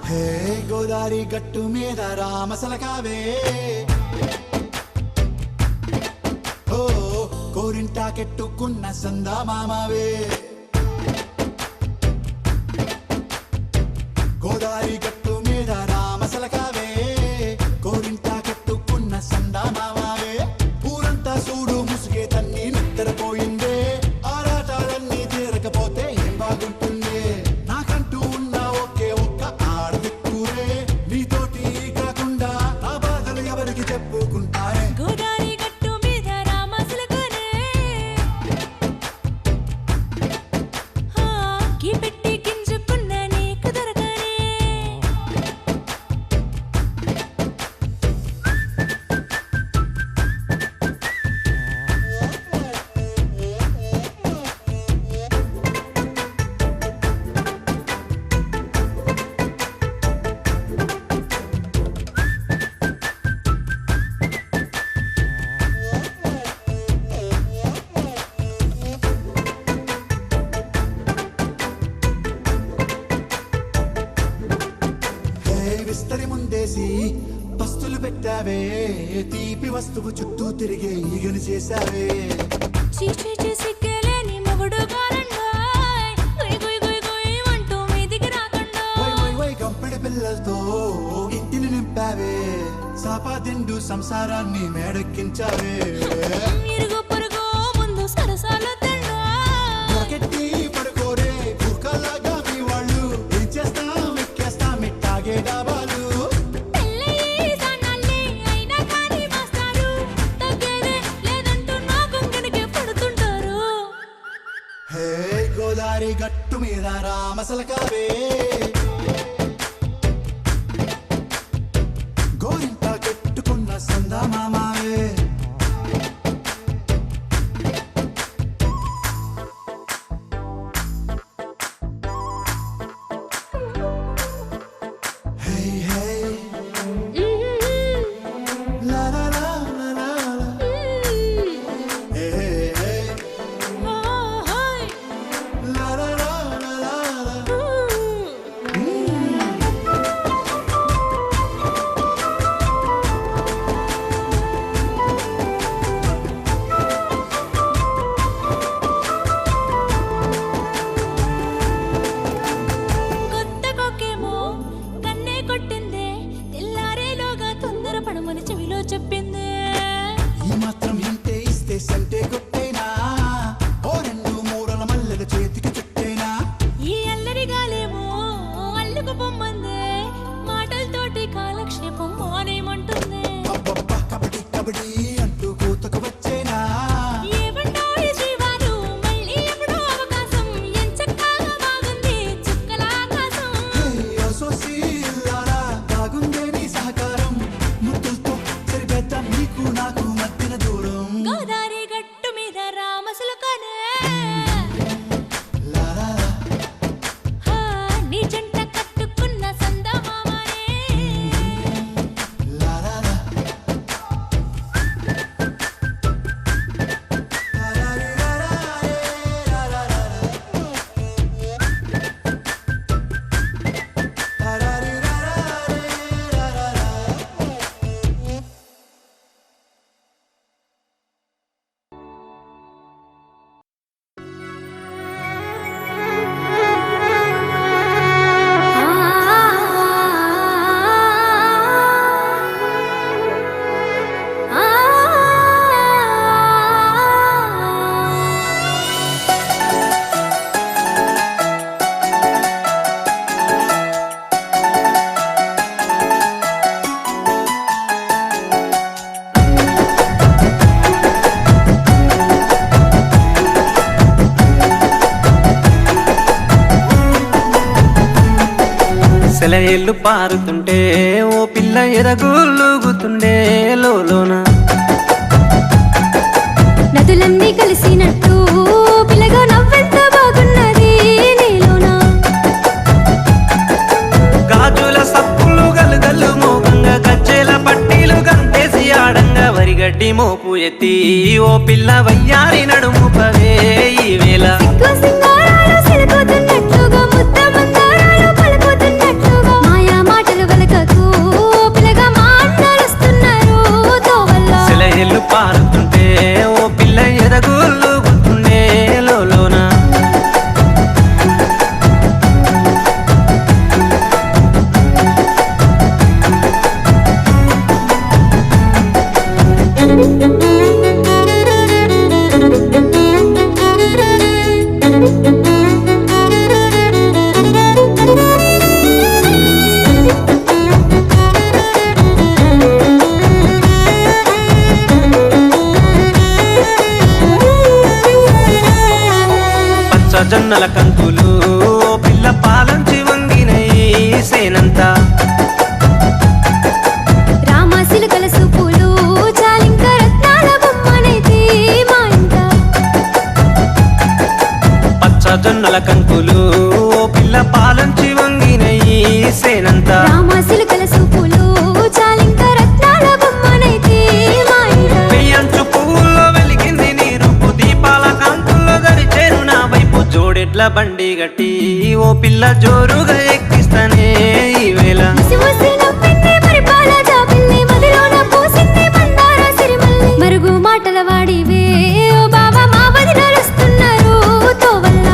హే గోదారి గట్టు మీద రామసలకావే ఓ కోరింటా కెట్టుకున్న సందా మామావే గోదారి గట్టు మీద రామసలకావే కోరింటా కెట్టుకున్న సందా మామావే ఊరంతా చూడు ముసుగే తన్ని నిద్రపోయిందే ఆరాటాలన్నీ తీరకపోతే ఏం బాగుంటుందే నాకంటూ ఉన్న ఒకే ఒక్క ఆడదిక్కురే నీతోటి కాకుండా నా బాధలు ఎవరికి చెప్పుకుంటారే గోదారి గట్టు మీద రామసలకానే కీ పెట్టి గింజుకున్న నీకు దొరకనే విస్తరి ముందేసి పస్తులు పెట్టావే తీపి వస్తువు చుట్టూ తిరిగే ఈగను చేశావే చీచీ చేసి కేలేని మొగుడు గారండాయ్ గుయ్ గుయ్ గుయ్ గుయ్ అంటూ మీదికి రాకుండా వై వై వై గంపెడి పిల్లలతో ఇంటిని నింపావే సాపాదిండు సంసారాన్ని మేడెక్కించావే ఇరుగు పొరుగు ముందు సరసాలు తిన్నా పొరకెట్టి పడుకోరే కుక్కలాగా మీ వాళ్ళు ఏం చేస్తాం ఎక్కేస్తాం ఇట్టాగే డాబాలు పెళ్ళయి సన్నాళ్ళే అయినా కానీ మాస్తారు తగ్గేదే లేదంటూ నా కొంగడికే పడుతుంటారు హే గోదారి గట్టు మీద రామసలకావే గోరింటా కెట్టుకున్న సందా మామావే హే హే లా లా లా లా లా లా. హే హే హే లా లా లా లా లా లా. కొత్త కొక్కేమో కన్నే కొట్టిందే తెల్లారేలోగా తొందర పడమని చెవిలో చెప్పిందే ఈ మాత్రం ఇంటే ఇస్తే సంటే కొట్టేనా ఓ రెండు మూరల మల్లెల చేతికి చుట్టేనా ఈ అల్లరి గాలేమో అల్లుకు పొమ్మందే మాటలతోటి కాలక్షేపం మానేమంటుందే అబ్బబ్బా కబడ్డీ కబడ్డీ అంటూ కూతకు వచ్చేనా ఏమంటాయి జీవాలు మళ్ళీ ఎప్పుడో అవకాశం ఎంచక్కా బాగుంది చుక్కల ఆకాశం హే అసోసి ఇల్లారా బాగుందే నీ సహకారం ముద్దులతో సరిపెద్దాం నీకు నాకు మధ్యన దూరం గోదారి గట్టు మీద రామసలకానే లా లా లా. నీ జంట కట్టుకున్న సందమామనే లా లా లా. లా లా రీ లా లా రే లా లా లా లా. లా లా రీ లా లా రే లా లా లా. సెలయేళ్ళు పారుతుంటే ఓ పిల్ల ఎరగులుగుతుండే లోన నదులన్నీ కలిసినట్టు పిల్లగా నవ్వెంత బాగున్నది నీలోనా గాజుల సప్పులు గలుగల్లు మోగంగా గజ్జెల పట్టీలు గంతేసి ఆడంగా వరిగడ్డి మోపు ఎత్తి ఓ పిల్ల వయ్యారి నడుము పవే ఈ వేళ సింగారాలు సిలుకుతున్నట్లుగా ముద్ద మందారాలు పలుకుతున్నట్లుగా మాయా జొన్నల కంకులు ఓ పిల్ల పాలంచి వంగినై సేనంతా రామశిలకల సూపులు చాలింక రత్నాల బొమ్మనైతే మా ఇంట పచ్చ జొన్నల కంకులు ఓ పిల్ల పాలంచి వంగినై సేనంతా రామశిలకల సూపులు చాలింక రత్నాల బొమ్మనైతే మా ఇంట పెయ్యంచు పువ్వుల్లో వెలిగింది నీ రూపు దీపాల కాంతుల్లో దరిచేరు నా వైపు జోడెడ్ల బండి గట్టి ఓ పిల్ల జోరుగా ఎక్కిస్తానే ఈ వేళ ముసి ముసి నవ్వింది పరిపాల జాబిల్లి మదిలోన పూసింది మందార సిరిమల్లి మరుగు మాటల వాడివే ఓ బావా మా వదిన వస్తున్నారు తోవల్ల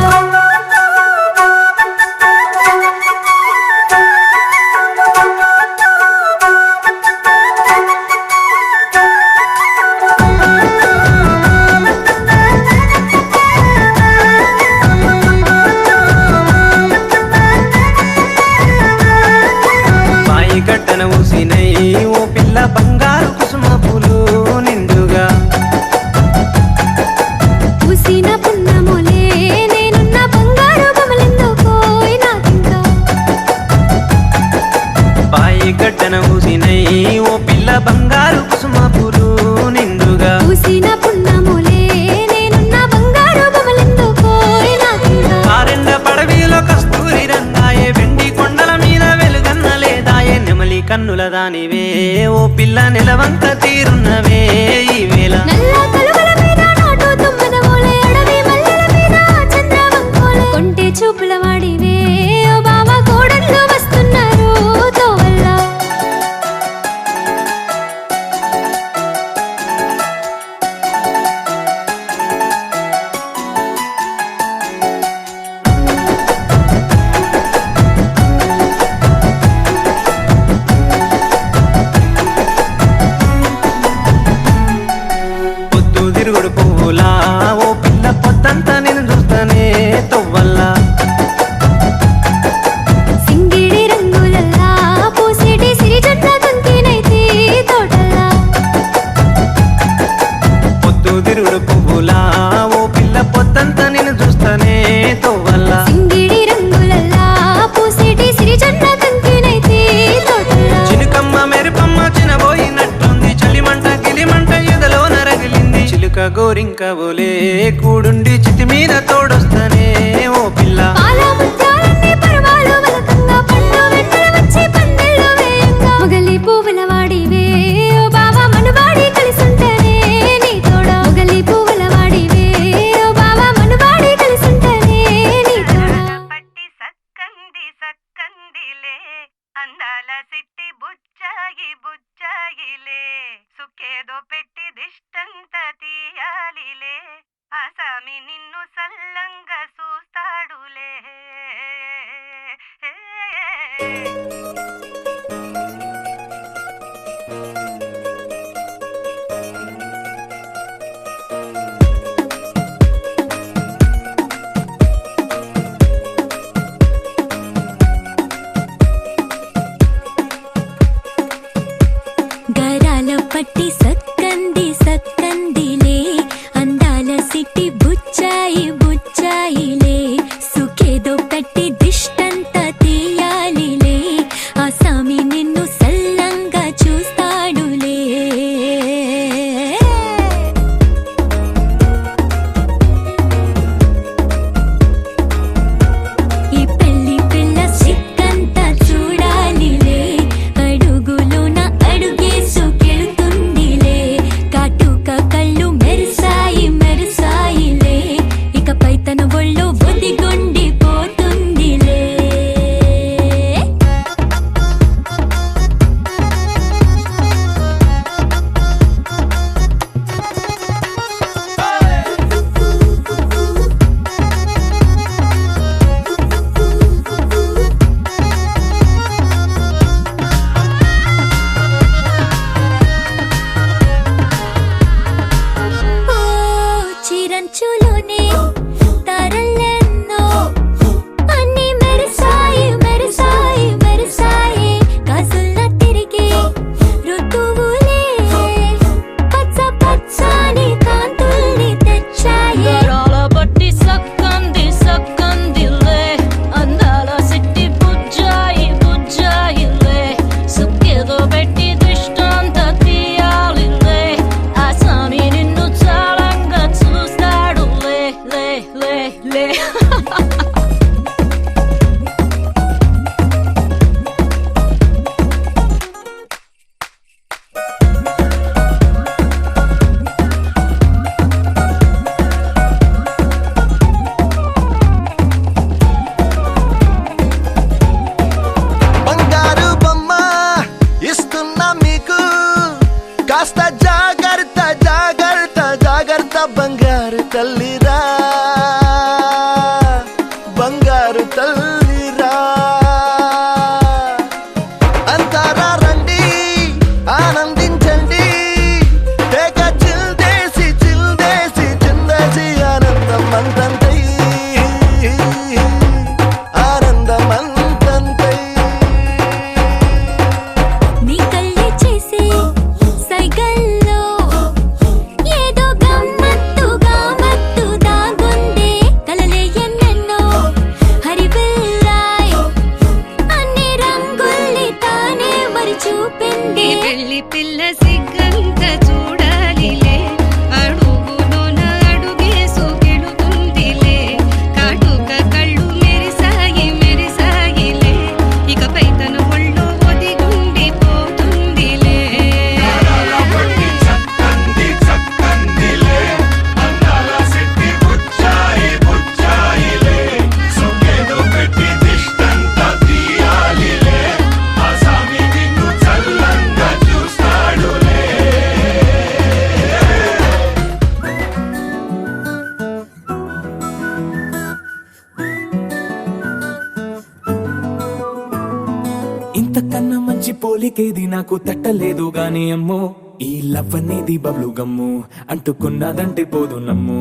బాయి గడ్డన ఊసినై ఓ పిల్ల బంగారు కుసుమ పూలు నిండుగా పూసిన పున్నములే నేనున్న బంగారు బొమ్మలెందుకోయ్ నాకింకా బాయి గడ్డన ఊసినై ఓ పిల్ల బంగారు కుసుమ పూలు నిండుగా పూసిన పున్నములే నేనున్న బంగారు బొమ్మలెందుకోయ్ నాకింకా ఆరెండ పడవిలో కస్తూరి రంగాయే వెండి కొండల మీద వెలుగన్న లేదాయే నెమలి కన్నుల దానివే ఓ పిల్ల నెలవంక తీరున్నవే ఈ వేళ నల్ల కలువల మీద నాటు తుమ్మద ఓలే అడవి మల్లెల మీద చంద్రవంకోలే కొంటె చూపుల వాడివే ఓ బావా కోడళ్ళు వస్తున్నారు తోవల్ల పొద్దు తిరుగుడు పువ్వులా ఓ పిల్ల పొద్దంతా నేను చూస్తానే తొవ్వల్లా సింగిడి రంగులల్లా పూసేటి సిరిజొన్న తంతినైతే తోటల్లా పొద్దు తిరుగుడు పువ్వులా ఓ పిల్ల పొద్దంతా నేను చూస్తానే తొవ్వల్లా సింగిడి రంగులల్లా పూసేటి సిరిజొన్న తంతినైతే తోటల్లా చినుకమ్మ మెరుపమ్మ చినబోయినట్టుంది చలిమంట గిలిమంట ఎదలో నరగిలింది చిలుక గోరింక ఓలే కూడుండి చితి మీద తోడొస్తానే ఓ పిల్ల పాల ముత్యాలన్నీ పరవాలు వలకంగా పండు వెన్నెల వచ్చి పందెల్లో వేయంగా మొగలి పువ్వుల వాడివే ఓ బావా మనువాడి కలిసుంటేనే నీ తోడ మొగలి పువ్వుల వాడివే ఓ బావా మనువాడి కలిసుంటేనే నీ తోడ పట్టి సక్కంది సక్కందిలే అందాల సిట్టి బుచ్చాగి బుచ్చాగిలే సుక్కేదో పెట్టి దిష్టంత తీయాలిలే ఆసామి నిన్ను సల్లంగా చూస్తాడులే బంగారు తల్లిరా బంగారు తల్లిరా అంతారా రండి ఆనందించండి తెగ చిల్దేసి చిందేసి ఆనందం అంతంతై ఆనందం అంతంతై నీ కళ్ళే చేసే సైగల్లో ఏదో గమ్మత్తుగా మత్తు దాగుందే కలలే ఎన్నెన్నో హరివిల్లాయ్ అన్ని రంగుల్ని తానే మరి చూపింది పెళ్లి పిల్ల సిగ్గంత చూడాలిలే అడుగులోన అడుగేసు గెలుతుందిలే కాటుక కళ్ళు మెరిసాగిలే ఇకపై తన ఒళ్ళో ఒదిగుండిపోతుందిలే ఇంతకన్నా మంచి పోలికేది నాకు తట్టలేదు గాని అమ్మో ఈ లవ్ అనేది బబ్లు గమ్ము అంటుకున్నదంటే పోదు నమ్ము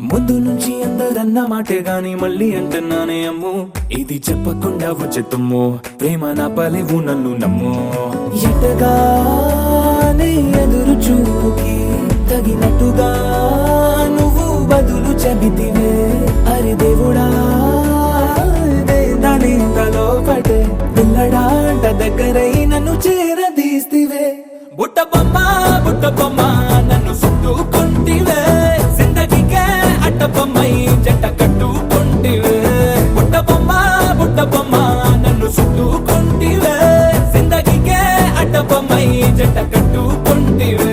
ముందు నుంచి అందరన్న మాటే గాని మళ్ళీ అంటున్నానే అమ్ము ఇది చెప్పకుండా వచ్చే తుమ్ము ప్రేమ నా పలేవు నన్ను నమ్ము ఎటగానే ఎదురు చూకి తగినట్టుగా నువ్వు బదులు చెబితివే అరి దేవుడా దానిలో పడే పిల్లడాంట దగ్గరై నన్ను చేరదీస్తివే బుట్ట బొమ్మ నన్ను చుట్టుకుంటివే జిందగీకే అట్ట బొమ్మై జంట కట్టుకుంటివే బుట్ట బొమ్మ నన్ను చుట్టుకుంటివే జిందగీకే అట్ట బొమ్మై జంట కట్టుకుంటివే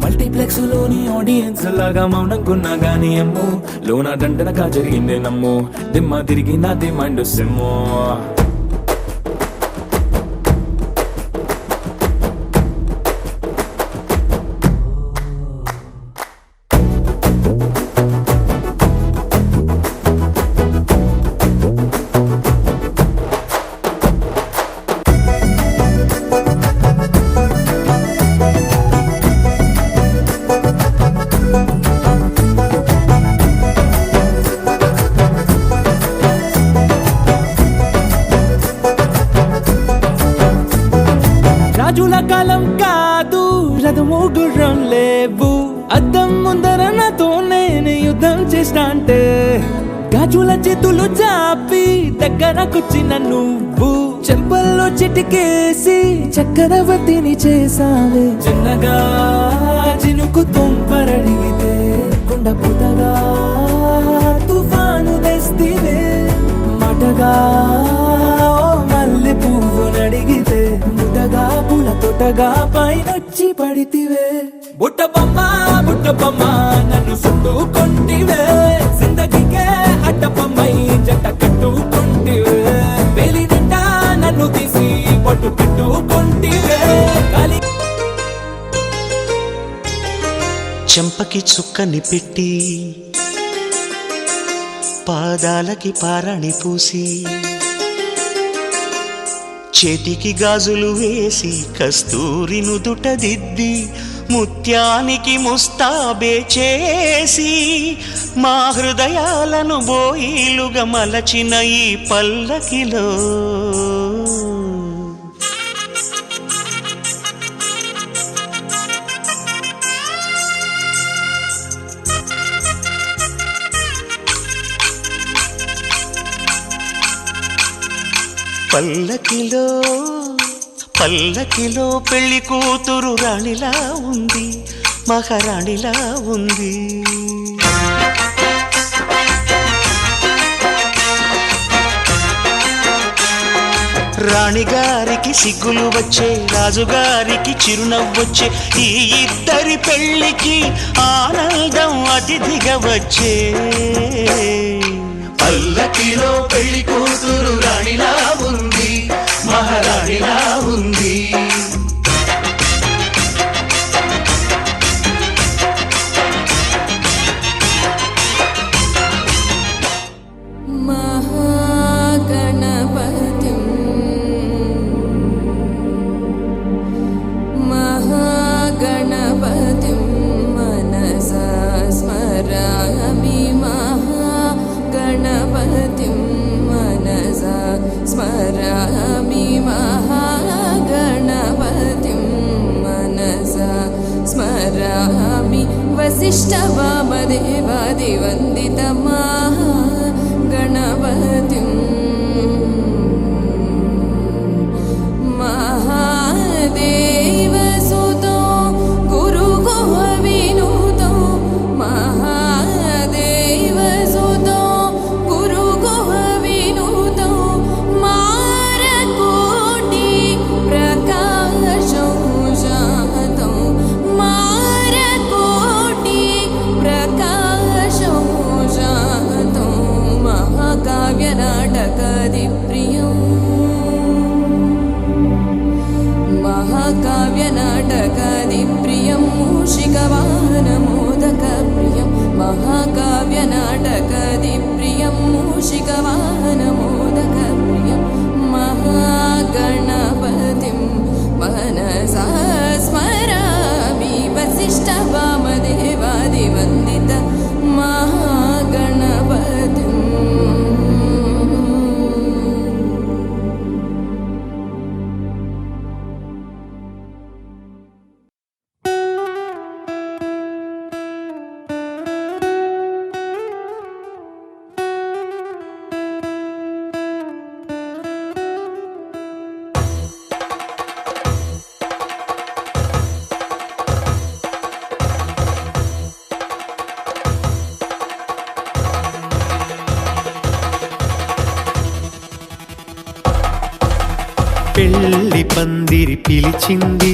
మల్టీప్లెక్స్ లోని ఆడియన్స్ లాగా మౌనంకున్నా గానీ అమ్ము లోన దండనగా జరిగిందే నమ్ము దిమ్మ తిరిగి నా దిమ్మండు సిమ్ము రాజుల కాలం కాదు రథము గుర్రం లేవు అద్దం ముందర నాతో నేను యుద్ధం చేస్తా అంటే గాజుల చేతులు చాపి దగ్గరకొచ్చిన నువ్వు చెంపల్లో చిటికేసి చక్రవర్తిని చేసావే చిన్నగా చినుకు తుంపరడిగితే కుండ పుటగా తుఫాను తెస్తివే మాటగా మల్లె పువ్వు నడిగితే ముటగా పుల తొటగా పైనొచ్చి పడితివే బుట్ట బొమ్మ నన్ను చుట్టుకుంటివే జిందగీకే అట్ట బొమ్మై జంట కట్టుకుంటివే వేలి నిండా నన్ను తీసి పట్టు పెట్టుకుంటివే చెంపకి చుక్కని పెట్టి పాదాలకి పారాణి పూసి చేతికి గాజులు వేసి కస్తూరి నుదుట దిద్ది ముత్యానికి ముస్తాబే చేసి మా హృదయాలను బోయిలుగా మలచిన ఈ పల్లకిలో పల్లకిలో పెళ్లి కూతురు రాణిలా ఉంది మహారాణిలా ఉంది రాణిగారికి సిగ్గులు వచ్చే రాజుగారికి చిరునవ్వొచ్చే ఈ ఇద్దరి పెళ్లికి ఆనందం అతిథిగా వచ్చే పల్లకిలో పెళ్లి కూతురు రాణిలా ఉంది, మహారాణిలా ఉంది. महागणपतिं महागणपतिं मनसा स्मरामि, महागणपतिं मनसा स्मरामि, महागणपतिं मनसा स्मरामि. वसिष्ठवामदेवादिवन्दितं गणपतिं महादेवसुतो गुरुगुहविनुतो, महादेवसुतो गुरुगुहविनुतो, मारकोटि प्रकाशं जातं, मारकोटि प्रकाशं जातं, महाकाव्यनाटकादिप्रियम्, महाकाव्यनाटकादिप्रियं, मूषिकवाहनमोदकप्रियं, महाकाव्यनाटकादिप्रियं, मूषिकवाहनमोदकप्रियं, महागणपतिं मनसा स्मरामि. वसिष्ठवामदेवादिवन्दित महागणपतिम्. పెళ్లి పందిరి పిలిచింది,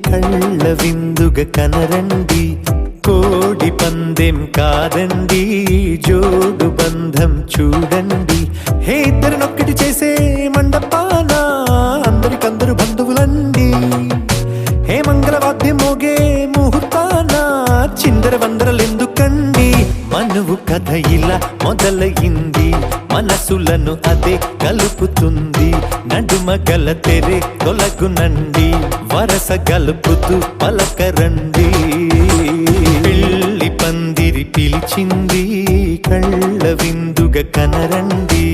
కళ్ళ విందుగ కనరండి, కోడి పందెం కాదండి, జోడు బంధం చూడండి. హే ఇద్దరినొక్కటి చేసే మండపాన అందరికందరు బంధువులండి. హే మంగళవాద్యం మోగే ముహూర్తాన చిందర వందరలెందుకండి. మనువు కథ ఇలా మొదలయింది, మనసులను అదే కలుపుతుంది. నడుమ గల తెరే తొలగునండి, వరస గలుపుతూ పలకరండి. పెళ్లి పందిరి పిలిచింది, కళ్ళ విందుగ కనరండి.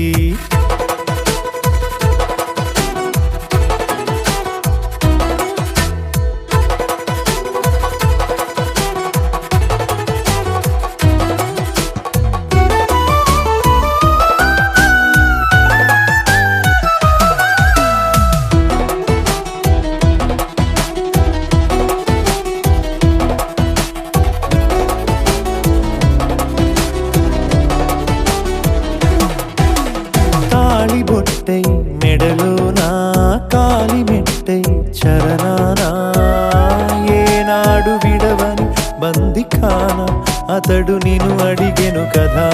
మెడలోనా కాలి మెట్టై చరణానా, ఏనాడు విడవని బందిఖాన అతడు నిన్ను అడిగెను కదా.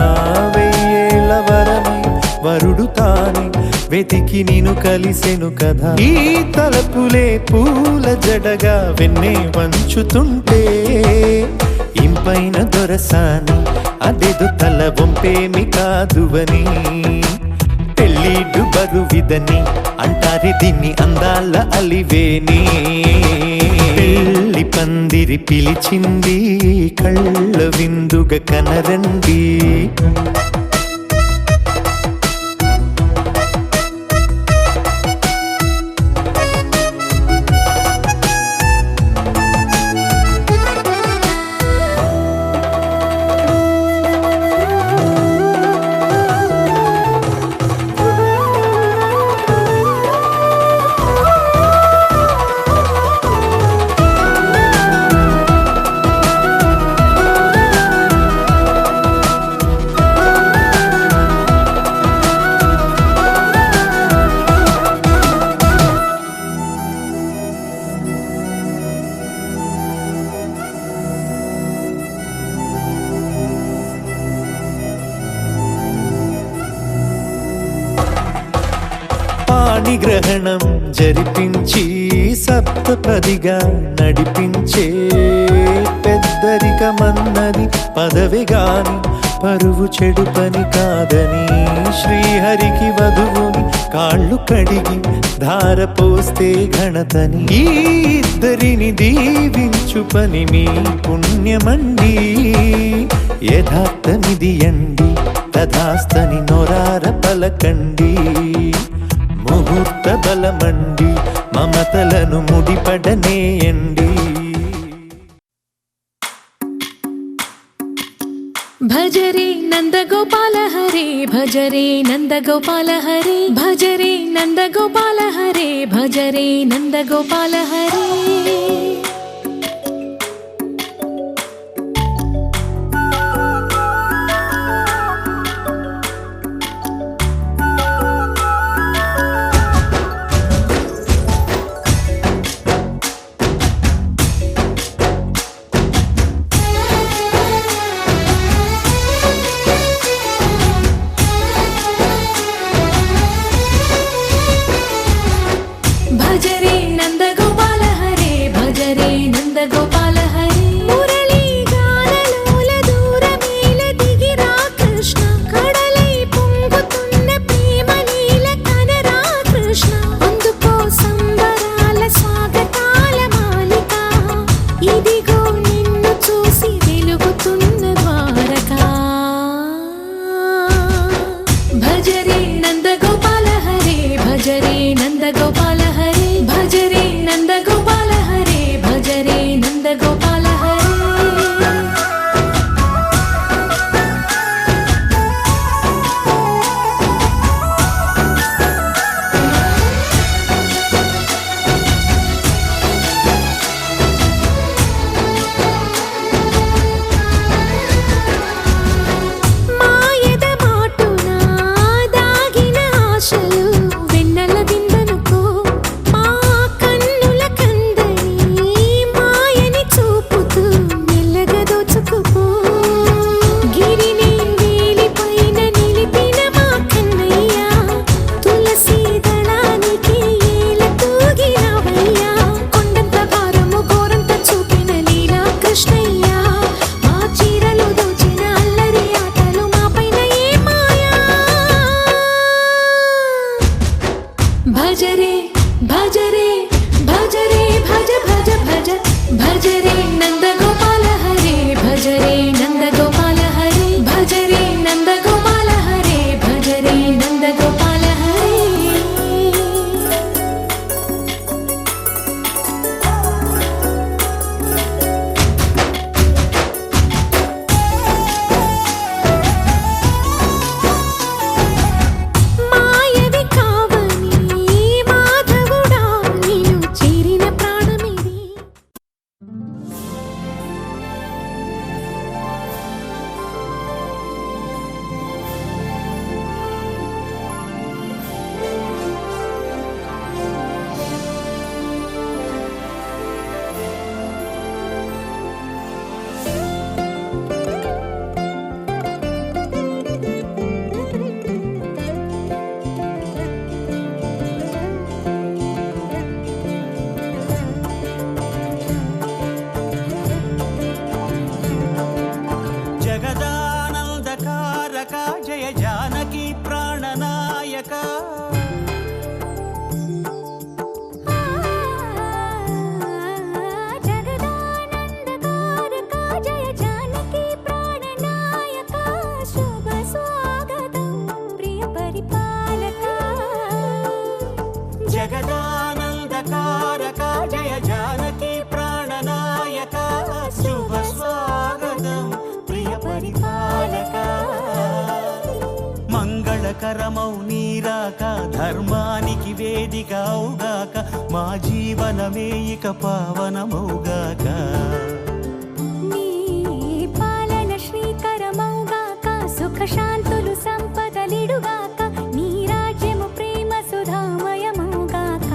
వెయ్యేళ్ళ వరమై వరుడు తానే వెతికి నిన్ను కలిసెను కదా. ఈ తలపులే పూల జడగా వెన్నే వంచుతుంటే, ఇంపైన దొరసాని అదేదో తల వంపేమి కాదువని. పెళ్ళిడు బరువిదని అంటారే దీన్ని అందాల అలివేని. పెళ్లి పందిరి పిలిచింది, కళ్ళ విందుగ కనరండి. పాణిగ్రహణం జరిపించి సప్తపదిగా నడిపించే పెద్దరికమన్నది పదవి గాని పరువు చెడు పని కాదని శ్రీహరికి వధువుని కాళ్ళు కడిగి ధార పోస్తే ఘనతని ఈ ఇద్దరిని దీవించు పని మీ పుణ్యమండి యథార్థమిది అండి తథాస్తని నొరార పలకండి ముహూర్త బలమండి మమతలను ముడిపడనేయండి భజరే నందగోపాల హరే భజరే నందగోపాల హరే భజరే నందగోపాల హరే భజరే నందగోపాల హరే భజరే నందగోపాల హరే భజరే నందగోపాల హరే మురళీ గానలోల దూరమేల దిగిరా కృష్ణ కడలై పొంగుతున్న ప్రేమ నీల కనరా కృష్ణ అందుకో సంబరాల స్వాగతాల మాలిక ఇదిగో నిన్ను చూసి వెలుగుతున్న ద్వారకా భజరే నందగోపాల హరే భజరే నందగోపాల హరే భజరే నందగోపాల హరే భజరే నందగోపాల హరే మాయద మాటున దాగిన ఆశలు వెన్నెల విందనుకో మా కన్నుల కందని మాయని చూపుతూ మెల్లగా దోచుకుపో గిరిని వేలిపైన నిలిపిన మా కన్నయ్య తులసి దళానికి ఏల తూగినవయ్యా కొండంత భారము గోరంత చూపిన లీలా కృష్ణయ్య మా చీరలు దోచిన అల్లరి ఆటలు మా పైన ఏ మాయా భజరే భజరే భజరే భజ భజ భజ భజరే నందగోపాల హరే భజరే నందగోపాల హరే భజరే నందగోపాల హరే భజరే నందగోపాల హరే మాయవి కావని మాధవుడా నీను చేరిన ప్రాణమిది జగదానందకారక జయ జానకి ప్రాణనాయక జగదానందకారక జయ జానకి ప్రాణనాయక శుభ స్వాగతం ప్రియ పరిపాలక జగదానందకారక జయ జానకి ప్రాణనాయక శుభ స్వాగతం ప్రియ పరిపాలక మంగళకరమౌ నీరాక ధర్మానికి వేదిక అవుగాక మా జీవనమే ఇక పావనమౌగాక నీ పాలన శ్రీకరమౌగాక సుఖ శాంతులు సంపదలిడుగాక నీ రాజ్యము ప్రేమ సుధామయమౌగాక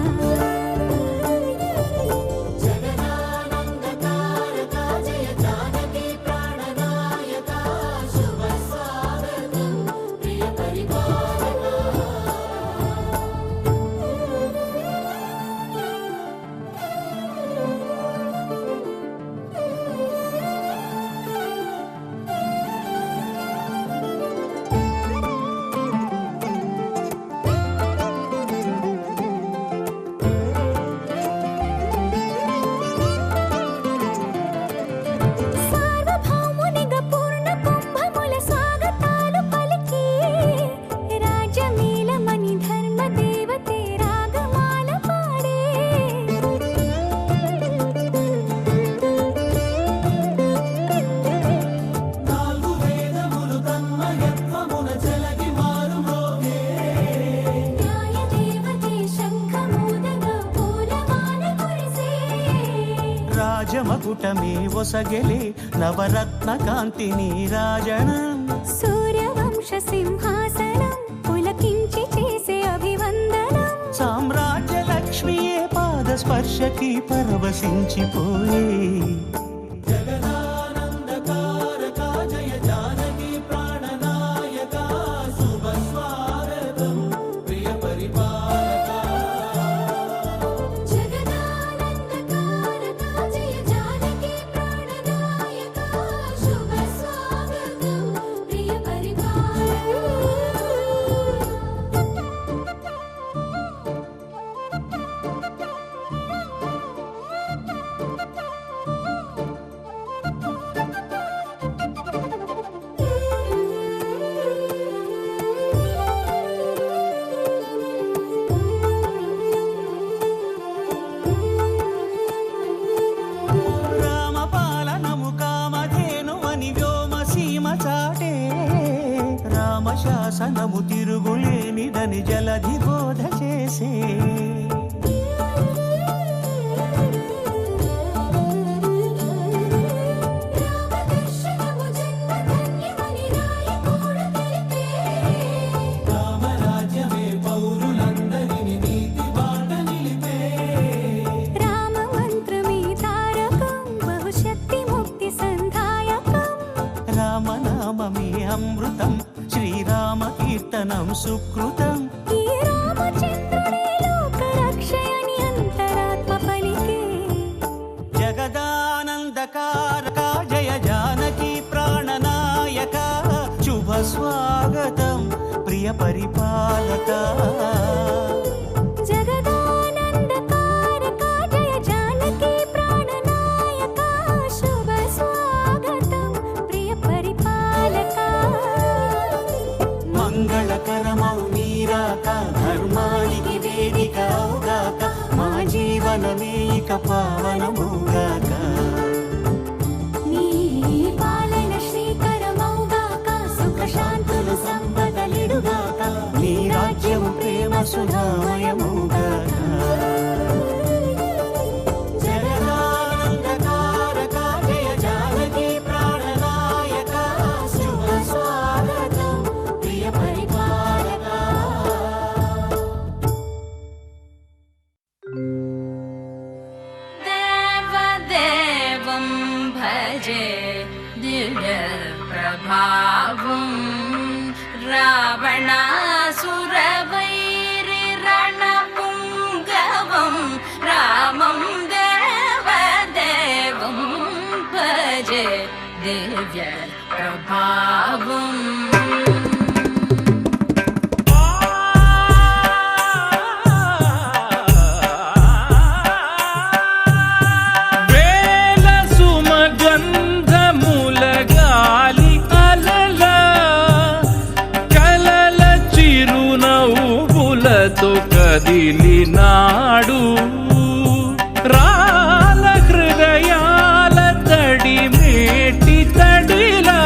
కిరీటమే ఒసగెలే నవరత్న కాంతి నీరాజనం సూర్యవంశ సింహాసనం పులకించి చేసే అభివందనం సామ్రాజ్య లక్ష్మియే పాద స్పర్శకి పరవశించిపోయే శాసనము తిరుగులేనిదని జలధి బోధ చేసే రామరాజ్యమే పౌరులందరినీ నీతి బాట నిలిపే రామ మంత్రమే తారకం బహుశక్తి ముక్తి సంధాయకం రామనామమే అమృతం శ్రీరామ కీర్తనం సుకృతం ఈ రామచంద్రుడే లోకరక్షయని అంతరాత్మ పలికే జగదానందకారక జయ జానకి ప్రాణనాయక శుభ స్వాగతం ప్రియ పరిపాలక జగదానందకారక జయ జానకి ప్రాణనాయక శుభ స్వాగతం ప్రియ పరిపాలక మంగళకరమౌ నీరాక ధర్మానికి వేదిక అవుగాక మా జీవనమే ఇక పావనమౌగాక నీ పాలన శ్రీకరమౌగాక సుఖ శాంతులు సంపదలిడుగాక నీ రాజ్యం ప్రేమ సుధామయమౌగాక జగదానందకారక జయ జానకి ప్రాణనాయక శుభ స్వాగతం ప్రియ పరిపాలక దేవదేవం భజే దివ్య ప్రభావం రావణాసురవైరి రణపుంగవం రామం దేవదేవం భజే దివ్య ప్రభావం వేల సుమగంధముల గాలి అలల కలల చిరునవ్వులతో కదిలినాడు రాల హృదయాల తడి మేటి తడిలా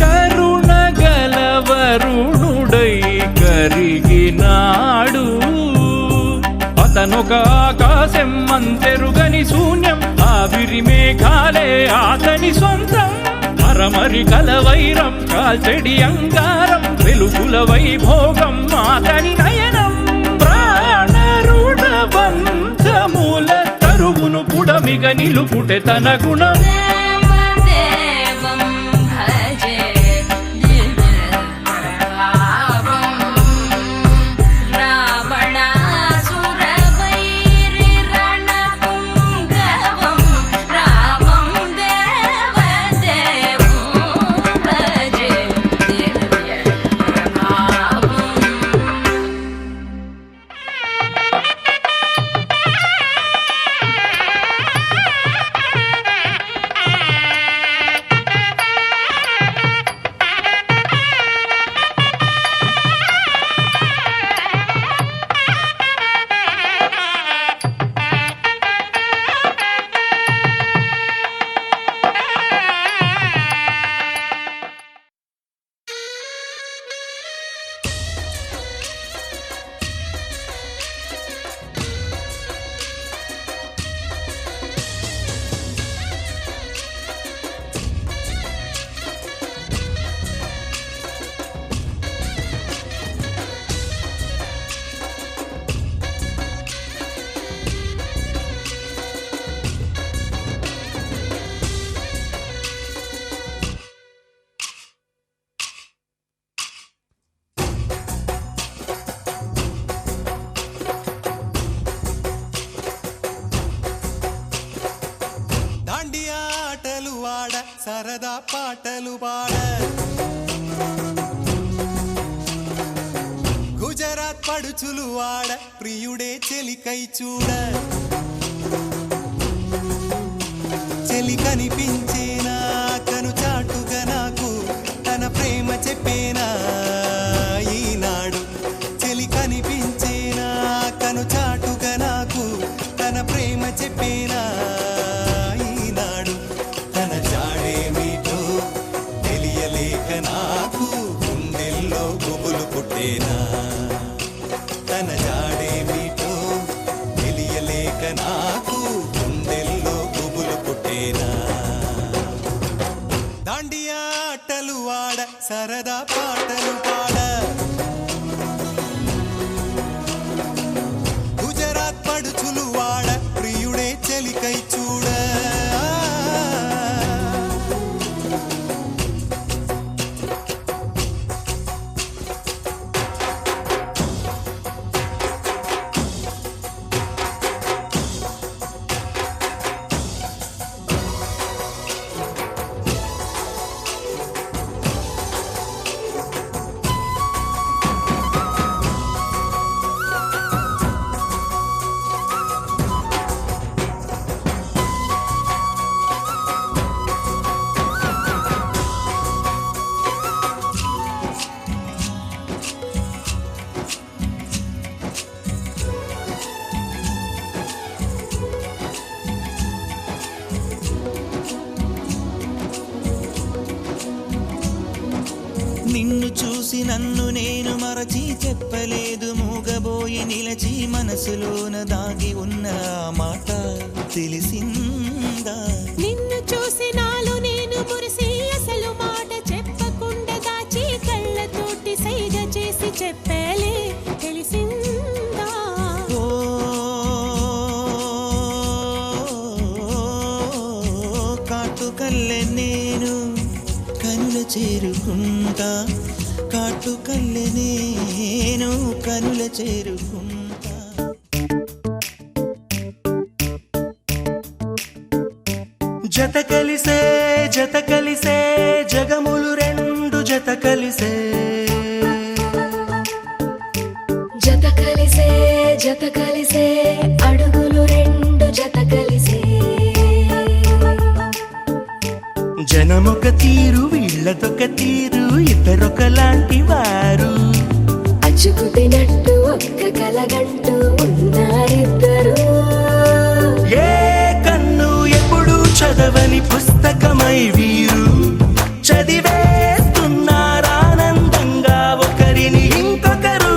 కరుణ గలవరుణుడై కరిగినాడు అతనొక ఆకాశం అంతెరుగని శూన్యం ఆవిరి మేఘాలే ఆతని సొంతం మరమరి కలవైరం కాల్చెడి అంగారం వెలుగుల వైభోగం ఆతని నయనం ప్రాణరుణ బంధముల తరువును పుడమిగ నిలుపుటె తన గుణం దేవదేవం భజే దివ్య ప్రభావం రావణాసురవైరి రణపుంగవం రామం దేవదేవం భజే దివ్య ప్రభావం ఆడ సరదా పాటలు పాడ గుజరాత్ పడుచులు ఆడ ప్రియుడే చెలికై చూడ చెలి కనిపించేనా కను చాటుగా నాకు తన ప్రేమ చెప్పేనా ఈనాడు చెలి కనిపించేనా కను చాటుగా నాకు తన ప్రేమ చెప్పేనా ఈనాడు తన జాడేమిటో తెలియలేక నాకు గుండెల్లో గుబులు పుట్టేనా తన జాడేమిటో తెలియలేక నాకు గుండెల్లో గుబులు పుట్టేనా దాండియా ఆటలు ఆడ సరదా పాటలు పాడ గుజరాత్ పడుచులు వాడ ప్రియుడే చెలికై చూడ నిన్ను చూసి నన్ను నేను మరచి చెప్పలేదు మూగబోయి నిలచి మనసులోన దాగి ఉన్న ఆ మాట తెలిసిందా నిన్ను చూసి నాలో నేను మురిసి అసలు మాట చెప్పకుండా దాచి కళ్ళతోటి సైగ చేసి చెప్పలే తెలిసిందా ఓ కాటుకల్లె నేను కనుల చేరుకుంటా కాటుకల్లె నేను కనుల చేరుకుంటా జత కలిసే జగములు రెండు జత కలిసే జత కలిసే అడుగులు రెండు జత కలిసే జనమొక తీరు వీళ్ళదొక తీరు ఇద్దరొకలాంటి వారు అచ్చుకుతినట్టు ఒక్క కలగంటూ ఉన్నారిద్దరు ఏ కన్ను ఎప్పుడు చదవని పుస్తకమై వీరు చదివేస్తున్నారానందంగా ఒకరిని ఇంకొకరు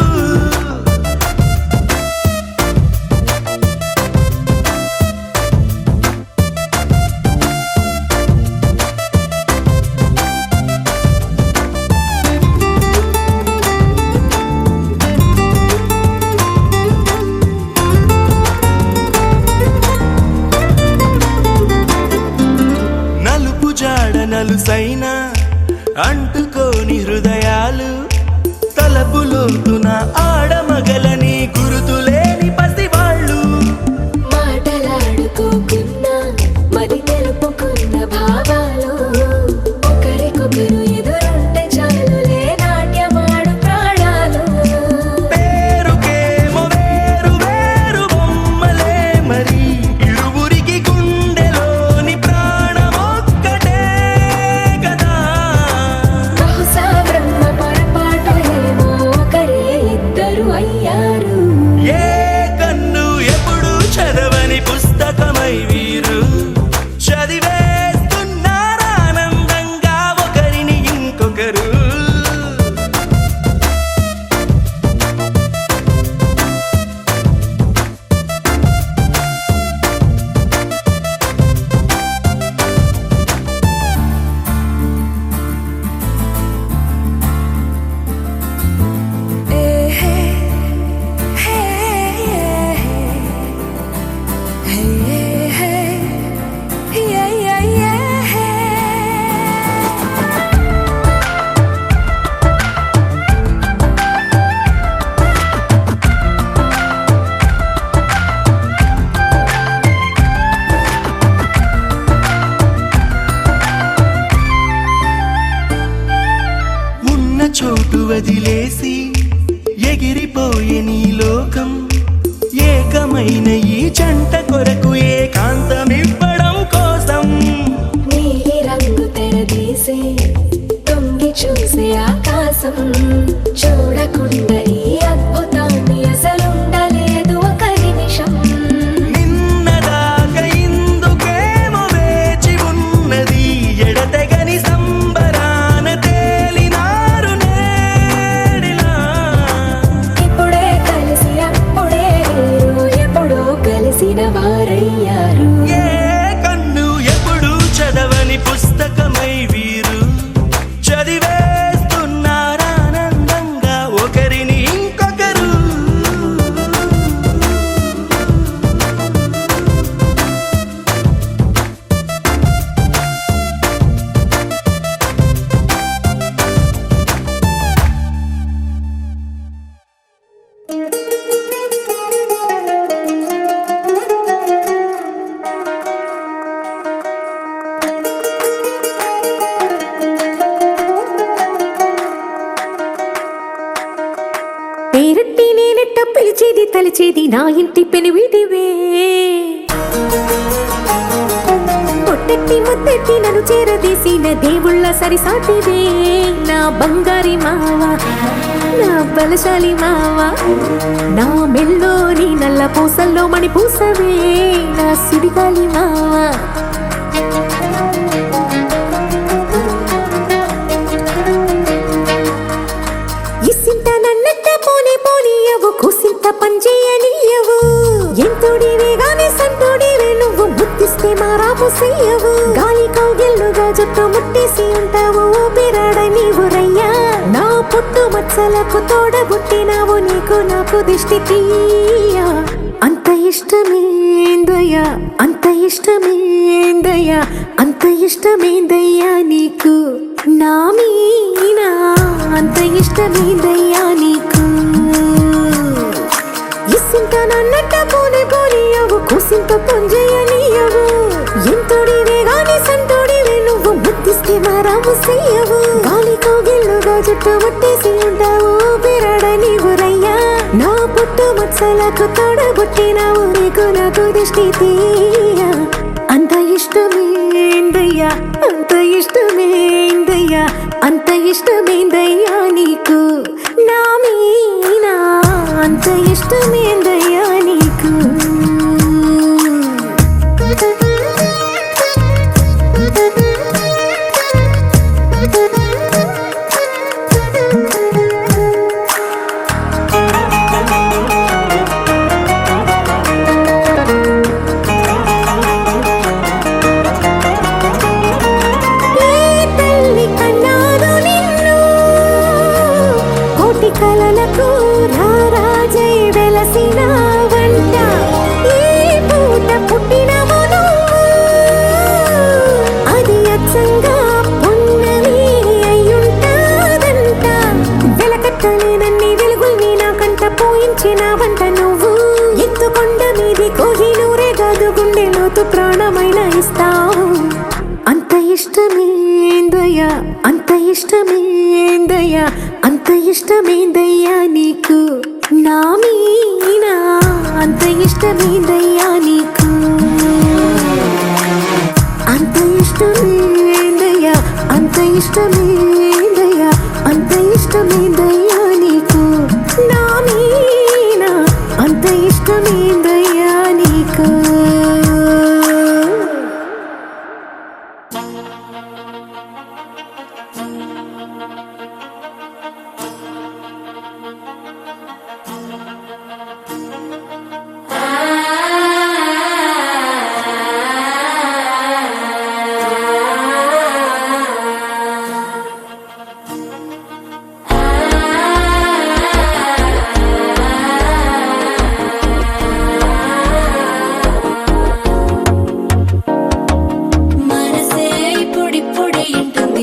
నలుసైన అంటుకోని హృదయాలు తలపులోతున ఆడమగలని గురుతులేని పసివాళ్ళు మాటలాడుకోకున్నా మరి తెలుపుకున్న భావాలు ఒకరికొకరు ఎదురుంటే చాలులే నాట్యమాడు ప్రాణాలు పేరుకేమో వేరు వేరు బొమ్మలే మరి ఇరువురికి గుండెలోని ప్రాణమొక్కటే కదా బహుశా బ్రహ్మ పొరపాటు ఏమో ఒకరే ఇద్దరు అయ్యారు వదిలేసి ఎగిరిపోయే నీ లోకం ఏకమైన ఈ జంట కొరకు ఏకాంతమివ్వడం కోసం నీలి రంగు తెరదీసే తొంగి చూసే ఆకాశం చూడకుండా ఈ అద్భుతాన్ని అసలుండలేదు ఒక నిమిషం నిన్నదాకా ఇందుకేమో వేచి ఉన్నది ఎడతెగని సంబరాన తేలినారు నేడిలా ఇప్పుడే కలిసి అప్పుడే లేరు ఎప్పుడో కలిసిన వారయ్యారు ఏ కన్ను ఎప్పుడు చదవని పుస్తకమై వీరు చదివేస్తున్నారానందంగా ఒకరిని ఇంకొకరు పేరట్టి నేనెట్ట పిలిచేది తలిచేది నా ఇంటి పెనువిటివే పొట్టెట్టి ముద్దెట్టి నన్ను చేరదీసిన దేవుళ్ళ సరిసాటివే నా బంగారి మావా నా బలశాలి మావా నా మెల్లోని నల్ల పూసల్లో మణి పూసవే నా సుడిగాలి మావా ఇసింత నన్నట్ట పోనీ పోనీయవు కుసింత పనిచేయనీయవు ఎంతోడివే గాని సంతోడివే నువ్వు ముద్దిస్తే మారాపు చెయ్యవు గాలి కౌగిల్లుగా జుట్టు ముట్టేసి ఉంటావు ఊపిరాడ నీవు రయ్యా నా పుట్టు మచ్చలకు తోడబుట్టినావు నీకు నాకు దిష్టి తీయ అంత ఇష్టమేందయ్యా అంత ఇష్టమేందయ్యా అంత ఇష్టమేందయ్యా నీకు నా మీనా అంత ఇష్టమేందయ్యా నీకు ఇసింత నన్నట్ట పోనీ పోనీయవు కుసింత పొంజేయనీయవు ఎంతోడివే గాని సంతోడివే నువ్వు ముద్దిస్తే మారాము చెయ్యవు గాలి కౌగిల్లుగా జుట్టు ముట్టేసి ఉంటావు ఊపిరాడ నీవు రయ్యా నా పుట్టు మచ్చలకు తోడబుట్టినావు నీకు నాకు దిష్టి తీయ అంత ఇష్టమేందయ్యా అంత ఇష్టమేందయ్యా అంత ఇష్టమేందయ్యా నీకు నా మీనా అంత ఇష్టమేందయ్యా నీకు కలలకు రారాజై వెలసిన వంట ఈ పూట పుట్టినవు అది అచ్చంగా పున్నమి అయ్యుంటాదంట వెలకట్టలేనన్ని వెలుగుల్ని నాకంట పోయించిన వంట నువ్వు ఎత్తుకొండ మీది కోహినూరే కాదు గుండె లోతు ప్రాణమైన ఇస్తావు అంత ఇష్టమేందయ్యా అంత ఇష్టమేందయ్యా అంత ఇష్టమేందయ్యా నీకు నా మీనా అంత ఇష్టమేందయ్యా నీకు అంత ఇష్టమేందయ్యా అంత ఇష్టమేందయ్యా అంత ఇష్టమేందయ్యా నీకు నా మీనా అంత ఇష్టమేందయ్యా నీకు మనసే ఇప్పుడిప్పుడే ఇంటుంది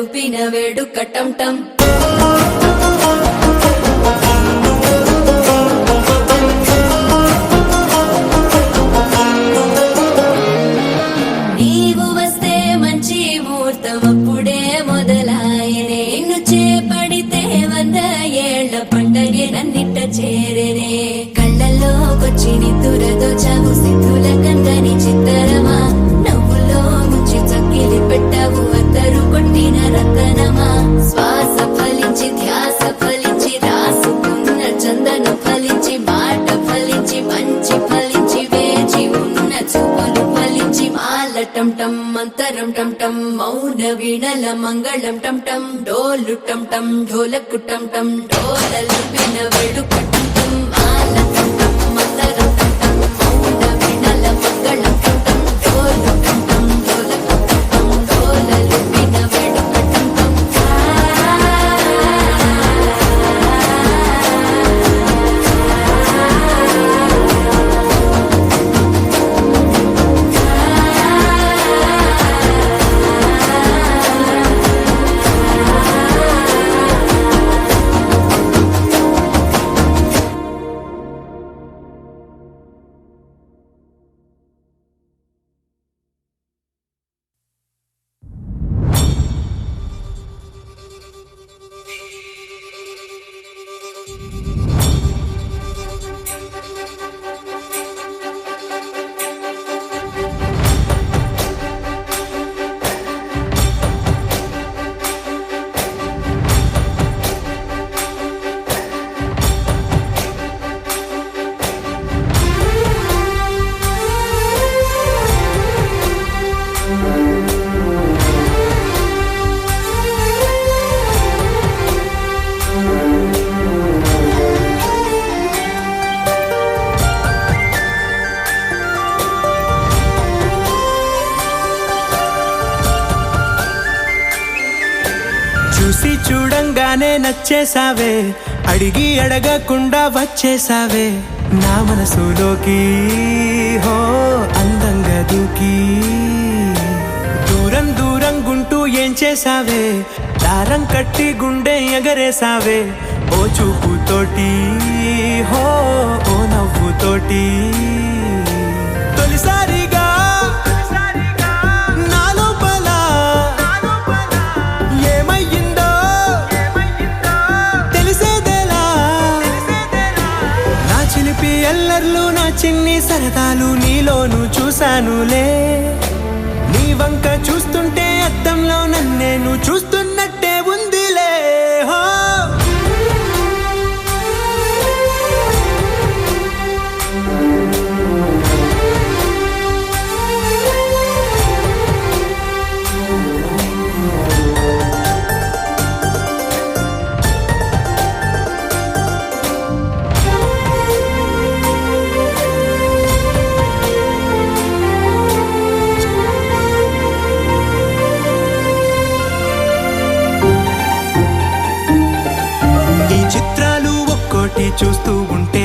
లూపిన వేడుక టం టం నీవు వస్తే మంచి ముహూర్తం అప్పుడే మొదలాయనే నిన్ను చేపడితే 100 ఏళ్ల పంటగే నన్నిట్ట చేరేనే కళ్ళల్లోకొచ్చి నిద్దురదోచావు సిద్ధుల కందని చిత్తరమా నవ్వులో ముంచి చక్కిలి పెట్టావు అత్తరు కొట్టిన రతనమా శ్వాస ఫలించి ధ్యాస ఫలించి రాసుకున్న చందను ఫలించి మాట ఫలించి మంచి ఫలించి వేచి ఉన్న చూపులు ఫలించి మాల టం టం మంతరం టం టం మౌన వీణల మంగళం టం టం డోలు టం టం ఢోలకు టం టం డోలలు విన వేడుక టం టం మాల టం టం మంతరం టం టం మౌన వీణల మంగళం టం టం డోలు టం టం ఢోలకు టం టం డోలలు విన వేడుక టం టం చూసి చూడంగానే నచ్చేసావే అడిగి అడగకుండా వచ్చేసావే నా మనసులోకి హో అందంగా దూకి దూరం దూరం గుంటూ ఏం చేసావే దారం కట్టి గుండె ఎగరేసావే ఓ చూపుతోటి హో ఓ నవ్వుతోటి తొలిసారిగా నా లోపల ఏమయ్యిందో తెలిసేదేలా నా చిలిపి ఎల్లర్లు నా చిన్ని సరదాలు నీలోను చూశానులే నీ వంక చూస్తుంటే అద్దంలో నన్నేను చూస్తున్నట్టే ఉందిలే హో చూస్తూ ఉంటే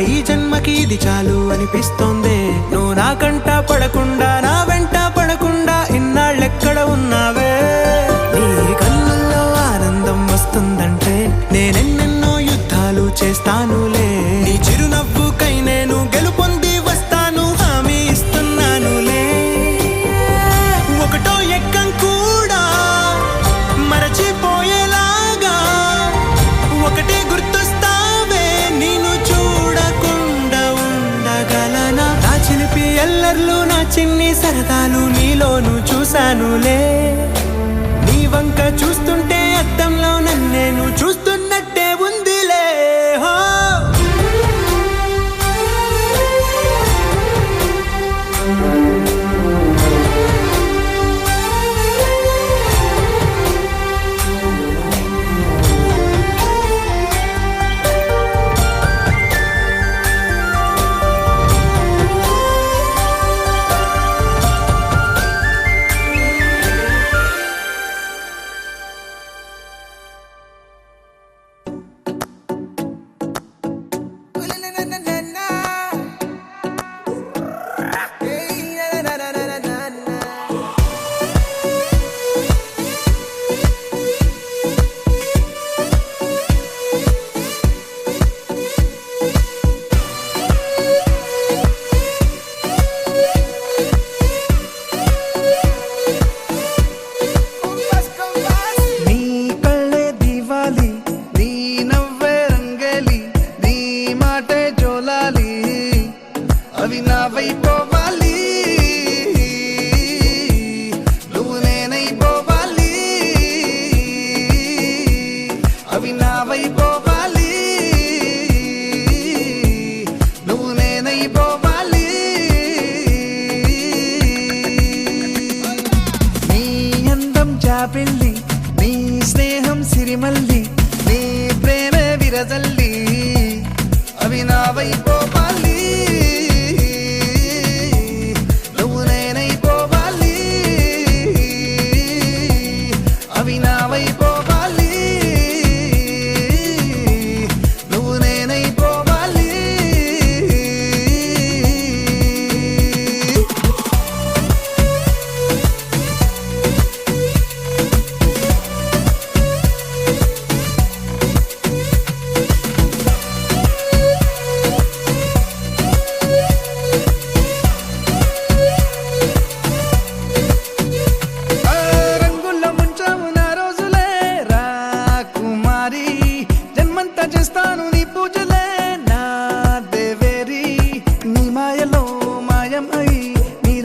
ఈ జన్మకి ఇది చాలు అనిపిస్తోంది నువ్వు నా కంట పడకుండా నా వెంట పడకుండా ఇన్నాళ్ళెక్కడ ఉన్నావే నీ కళ్ళల్లో ఆనందం వస్తుందంటే నేనెన్నెన్నో యుద్ధాలు చేస్తానులే నీ చిరునవ్వుకై నేను గెలుపొంది వస్తాను హామీ ఇస్తున్నానులే ఒకటో ఎక్కం కూడా మరచిపోయేలాగా ఒకటే గుర్తొస్తావే నిన్ను చూడకుండా ఉండగలనా నా చిలిపి ఎల్లర్లు నా చిన్ని సరదాలు నీలోను చూశానులే నీ వంక చూస్తుంటే అద్దంలో నన్నేను చూస్తున్నట్టే ఉందిలే హో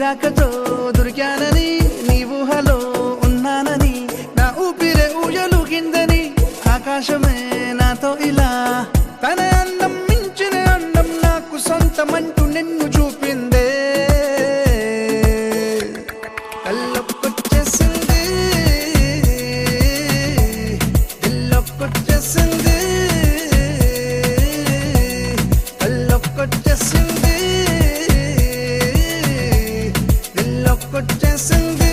రాకతో దొరికానని నీ ఊహలో ఉన్నానని నా ఊపిరే ఊయలుగిందని ఆకాశమే నాతో ఇలా తన అందం మించిన అందం నాకు సొంతమంటూ నిన్ను చూపిందే కళ్ళొక్కొచ్చేసింది దిల్లొక్కొచ్చేసింది కళ్ళొక్కొచ్చేసింది దిల్లొక్కొచ్చేసింది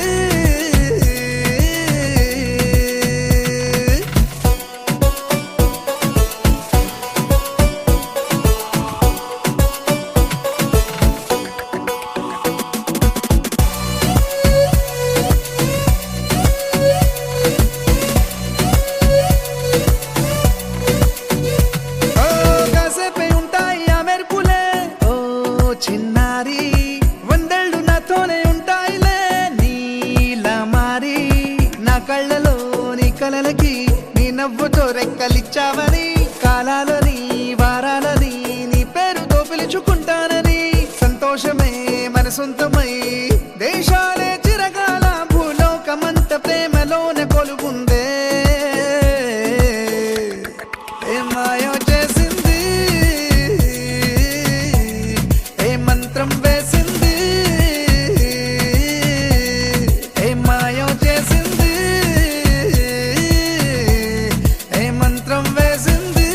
ఓ కాసేపే ఉంటాయి ఆ మెరుపులే ఓ చిన్నారి వందేళ్ళు నాతోనే ఉంటాయిలే నీలా మారి నా కళ్ళలో నీ కలలకి నీ నవ్వుతో రెక్కలిచ్చావని కాలాలని వారాలని నీ పేరుతో పిలుచుకుంటానని సంతోషమే మన సొంతమై దేశాలే చిరకాల భూలోకమంత ప్రేమలోనే కొలుగుందే ఏ మాయో చేసింది ఏ మంత్రం వేసింది ఏ మాయో చేసింది ఏ మంత్రం వేసింది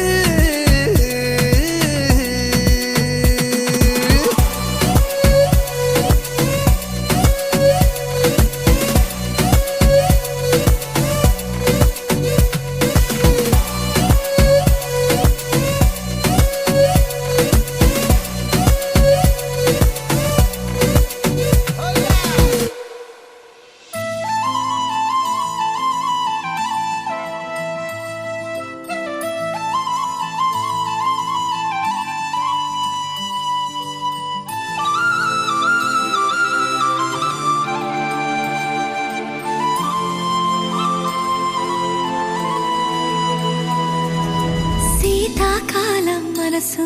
శీతాకాలం మనసు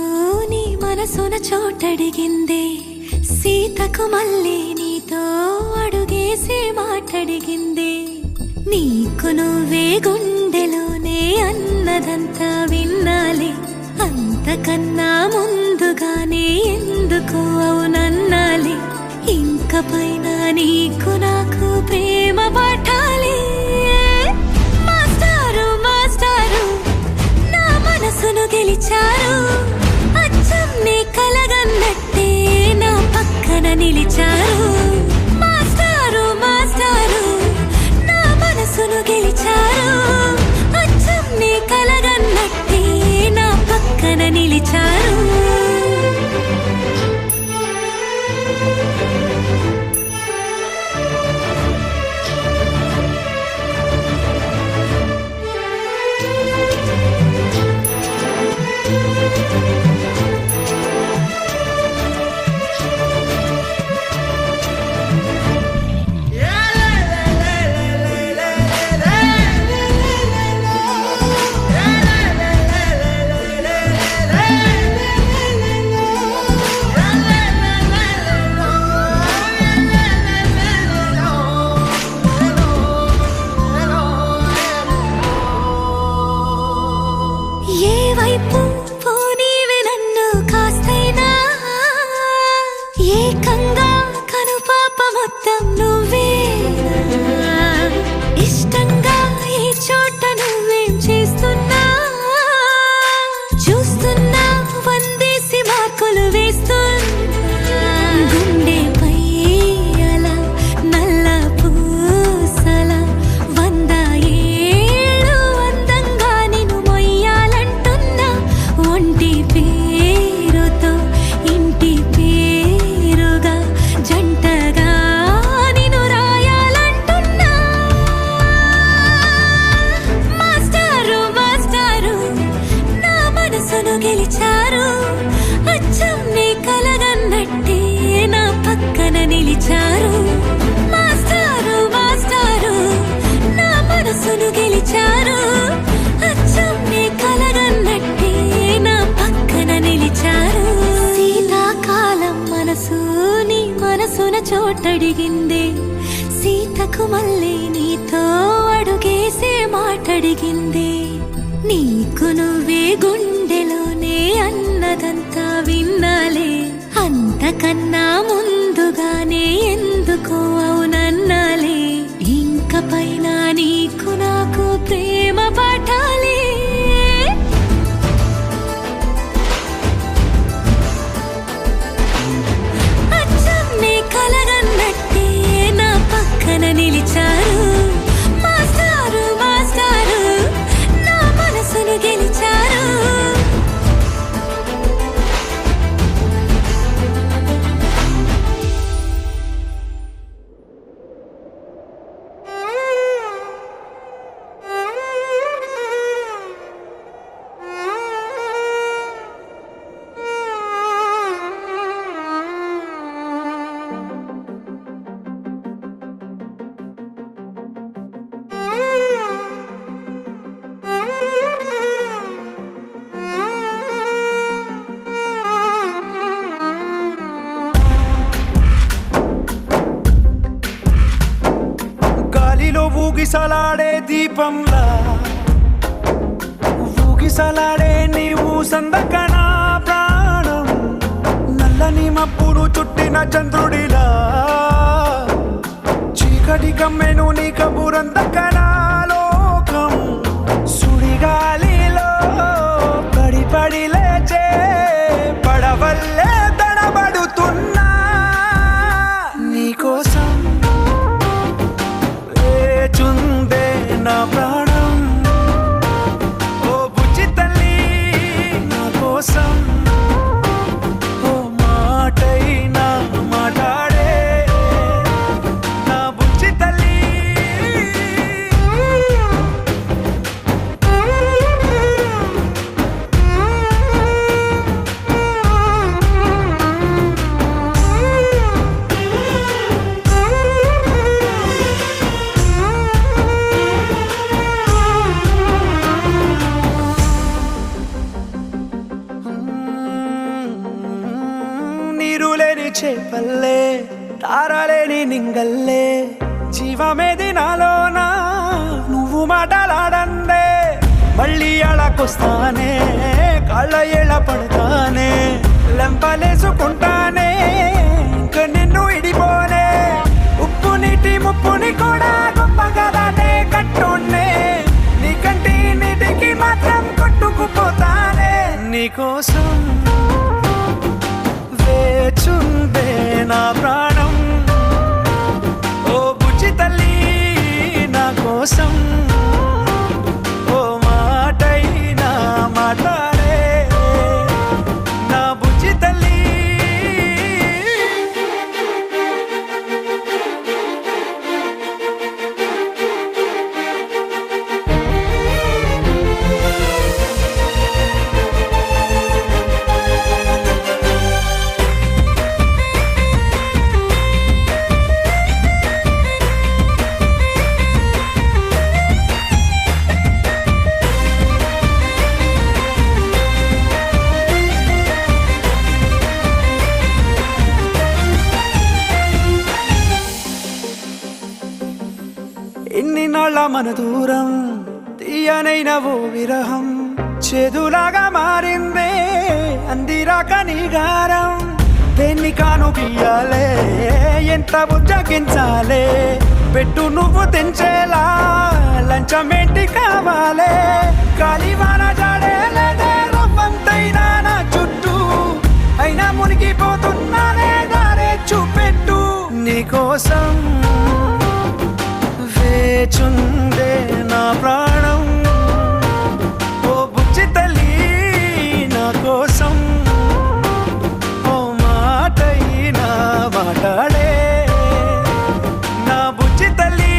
నీ మనసున చోటడిగిందే సీతకు మళ్ళీ నీతో అడుగేసి మాటడిగిందే నీకు నువ్వే గుండెలోనే అన్నదంతా విన్నాలి అంతకన్నా ముందుగానే ఎందుకు అవునన్నాలి ఇంక పైన నీకు నాకు ప్రేమ పట్టాలి మాస్టారు మాస్టారు నా మనసును గెలిచారు అచ్చం నీ కలగన్నట్టే నా పక్కన నిలిచారు మాస్టారు మాస్టారు నా మనసును గెలిచారు అచ్చం నీ కలగన్నట్టే నా పక్కన నిలిచారు చోటడిగిందే సీతకు మళ్ళీ నీతో అడుగేసే మాటడిగిందే నీకు నువ్వే గుండెలోనే అన్నదంతా విన్నాలే అంతకన్నా ముందుగానే ఎందుకో అవునన్నాలే ఇంక పైన నీకు నాకు ప్రేమ పాఠాలే అచ్చమ్మే కలగన్నట్టే నా పక్కన నిలిచారు మాస్టారు మాస్టారు నా మనసును గెలిచారు గాలిలో ఊగిసలాడే దీపంలా ఊగిసలాడే నీవు సందకన ప్రాణం నల్లని మబ్బును చుట్టిన చంద్రుడిలా చీకటి కమ్మెను నీ కబురందకన లోకం సుడిగాలిలో పడి లేచే పడవల్లే తడబడుతున్నా నీకోసం చుందే నా ప్రాణం ఓ బుజ్జి తల్లి నా కోసం ఓ మాటైనా మాట్లాడే నా బుజ్జి తల్లి నీరులేని చేపల్లే తారలేని నింగల్లే జీవమేది నాలోనా నువ్వు మాటలాడందే మళ్ళీ అళకొస్తానే కాళ్ళ ఏళ్ళ పడతానే లెంపలేసుకుంటానే ఇంక నిన్ను ఇడిపోనే ఉప్పు నీటి ముప్పుని కూడా గొప్పగా దాటే కట్టున్నే నీ కంటి నీటికి మాత్రం కొట్టుకుపోతానే నీకోసం వేచుందే నా ప్రాణం ఓ బుజ్జి తల్లి నా కోసం ఓ మాటైనా మాట్లాడే నా బుజ్జి తల్లి ఎన్ని నాళ్ళ మన దూరం తీయనైన ఓ విరహం చేదులాగా మారిందే అందిరాక నీ గారం దేన్ని కాను బియ్యాలే ఎంత బుజ్జగించాలే పెట్టు నువ్వు తెంచేలా లంచమేంటి కావాలే కాలివాన జాడేలేదే రవ్వంతైనా నా చుట్టూ అయినా మునిగిపోతున్నానే దారే చూపెట్టు నీకోసం వేచుందే నా ప్రాణం ఓ బుజ్జి తల్లి నా కోసం ఓ మాటైనా మాట్లాడే నా బుజ్జి తల్లి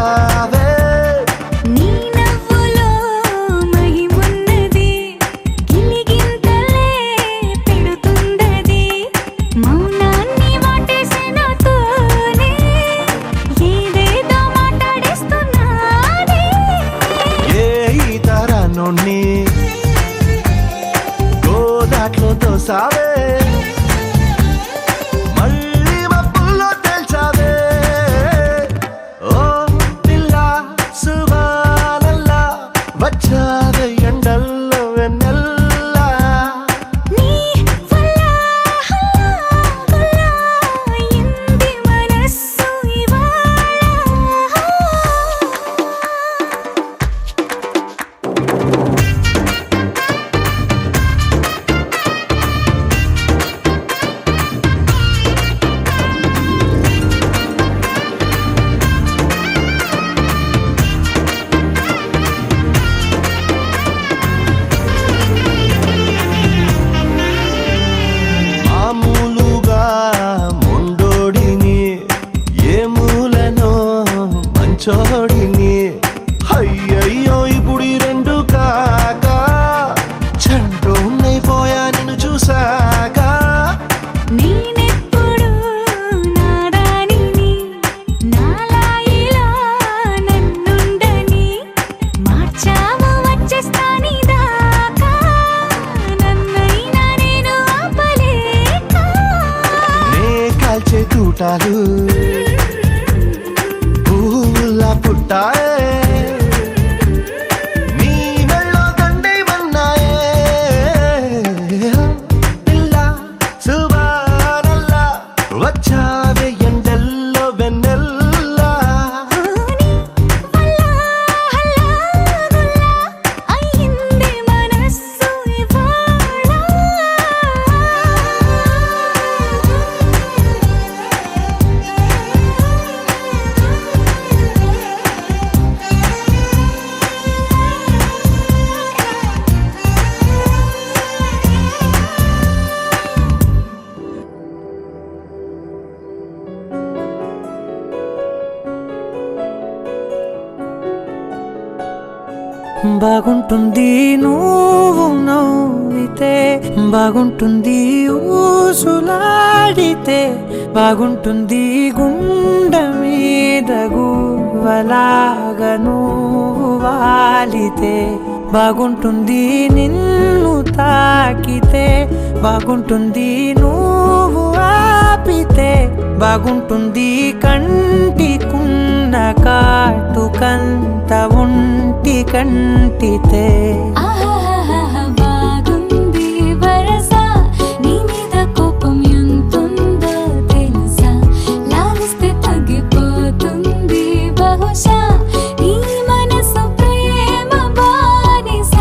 వచ్చావే నీ నవ్వులో మహిమున్నది గిలిగింతలే పెడుతుందది మౌనాన్ని వాటేసినతోనే ఏదేదో మాట్లాడేస్తున్నానే ఏ ఈ తరాన్ని గోదాట్లో తోసావే మళ్ళీ మబ్బుల్లో తేల్చావే ఓ పిల్ల సువానల్లా వచ్చావే ఎండల్లో వెన్నెల్లా నీ వల్ల హల్లా ఇంది మనస్సు ఇవాళ మామూలుగా మొండోడిని ఏ మూలనో మంచోడిని అయ్యయ్యో ఇప్పుడు ఈ రెండు కాక చంటోనైపోయా నిన్ను చూసాక నేనెప్పుడు నాదానిని నాలాయిలా నన్నుండని మార్చాము వచ్చేస్తాని దాకా నన్నైనా నేను ఆపలేక నే కాల్చే తూటాలు పువ్వులా పుట్టాయే నీ మెళ్ళో దండేమన్నాయే పిల్ల సువానల్లా వచ్చావే ఎండల్లో వెన్నెల్లా నీ వల్ల హల్లా గుల్లా అయ్యింది మనస్సు ఇవాళ బాగుంటుంది నువ్వు నవ్వితే బాగుంటుంది ఊసులాడితే బాగుంటుంది గుండె మీద గువ్వలాగా నువ్వు వాలితే బాగుంటుంది నిన్ను తాకితే బాగుంటుంది నువ్వు ఆపితే బాగుంటుంది కంటికున్న కాటుకంత ఒంటి కంటితే ఆహాహాహా బాగుంది వరస నీ మీద కోపం ఎంతుందో తెలుసా లాలిస్తే తగ్గిపోతుంది బహుశా నీ మనసు ప్రేమ బానిస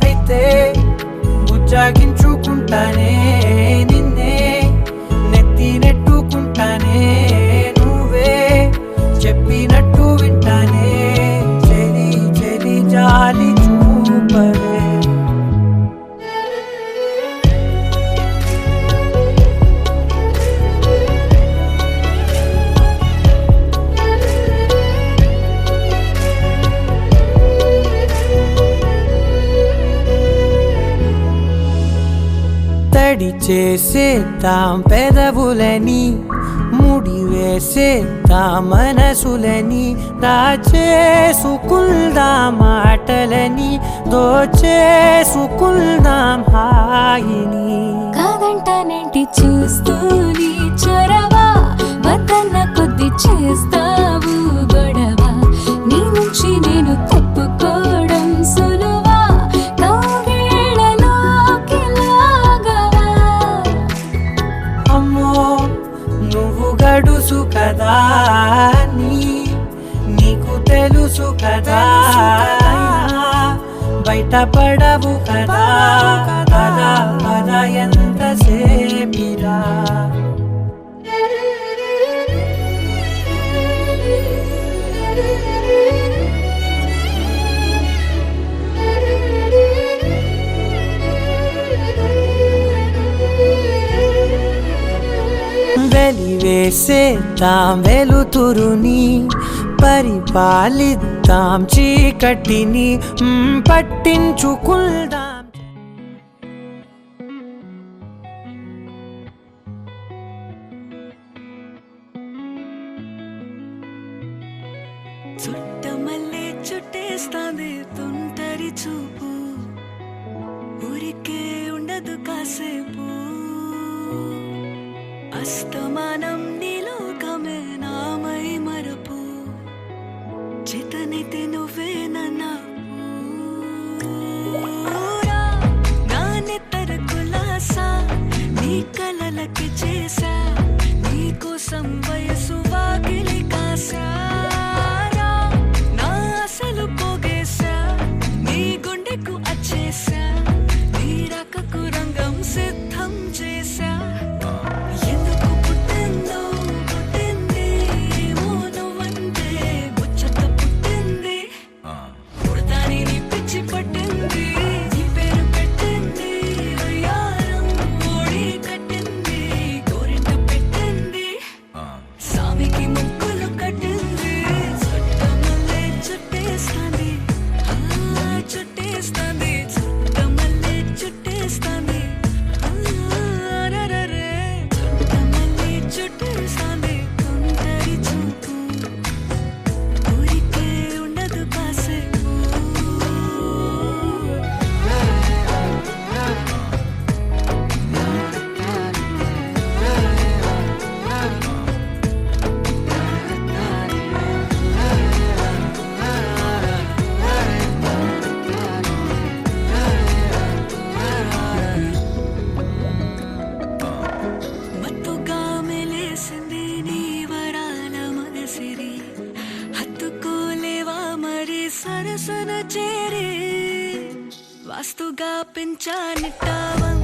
అయితే ముజ్జాగించుకుంటానే నిన్నే నెత్తి నెట్టుకుంటానే నువ్వే చెప్పినట్టు వింటానే చెలి చెలి జాలి చూపవే తడి చేసేద్దాం పెదవులని ముడి వేసేద్దాం మనసులని దాచేసుకుందాం మాటలని దోచేసుకుందాం హాయిని కాదంటానేంటి చూస్తూని చొరవ వద్దన్న కొద్ది చేస్తావు గొడవ నీ నుంచి నేను తప్పుకోవడం సులువా కౌగిళ్ళలోకి లాగవా అమ్మో నువ్వు గడుసు కదా నీకు తెలుసు కదా బయటపడవు కదా పద పద ఎంతసేపిరా వెలివేసేద్దాం వెలుతురుని పరిపాలిద్దాం చీకటిని పట్టించుకుందాం. చుట్టమల్లే చుట్టేస్తాంది తుంటరి చూపు ఊరికే ఉండదు కాసేపు అస్తమానం నీలోకమే నామై మరపు చేతనైతే నువ్వే నన్నా నానెత్తర కులాసా నీ కలలకి చేసా నీ కోసం వయసు వాకిలి కాసా పోగేశా నీ గుండెకు అచ్చేసా నీ రకకు రంగం సిద్ధం చేశా ఎందుకు పుట్టిందో పుట్టింది ఏమో నువ్వంటే ముచ్చట పుట్టింది పుడతాని నీ పిచ్చి పట్టింది నీ పేరు పెట్టింది వయ్యారం ఓడి కట్టింది గోరింట పెట్టింది సామికి ముక్కులు కట్టింది చుట్టేస్తాంది చుట్టేస్తాంది చుట్టమల్లే చుట్టేస్తాంది చుట్టమల్లే చుట్టేస్తాంది తుంటరి చూపు ఊరికే ఉండదు కాసేపు మత్తుగా మెలేసింది నీ వరాల మనసిరి హత్తుకోలేవా మరి సరసన చేరి వాస్తుగా పెంచానిట్టావం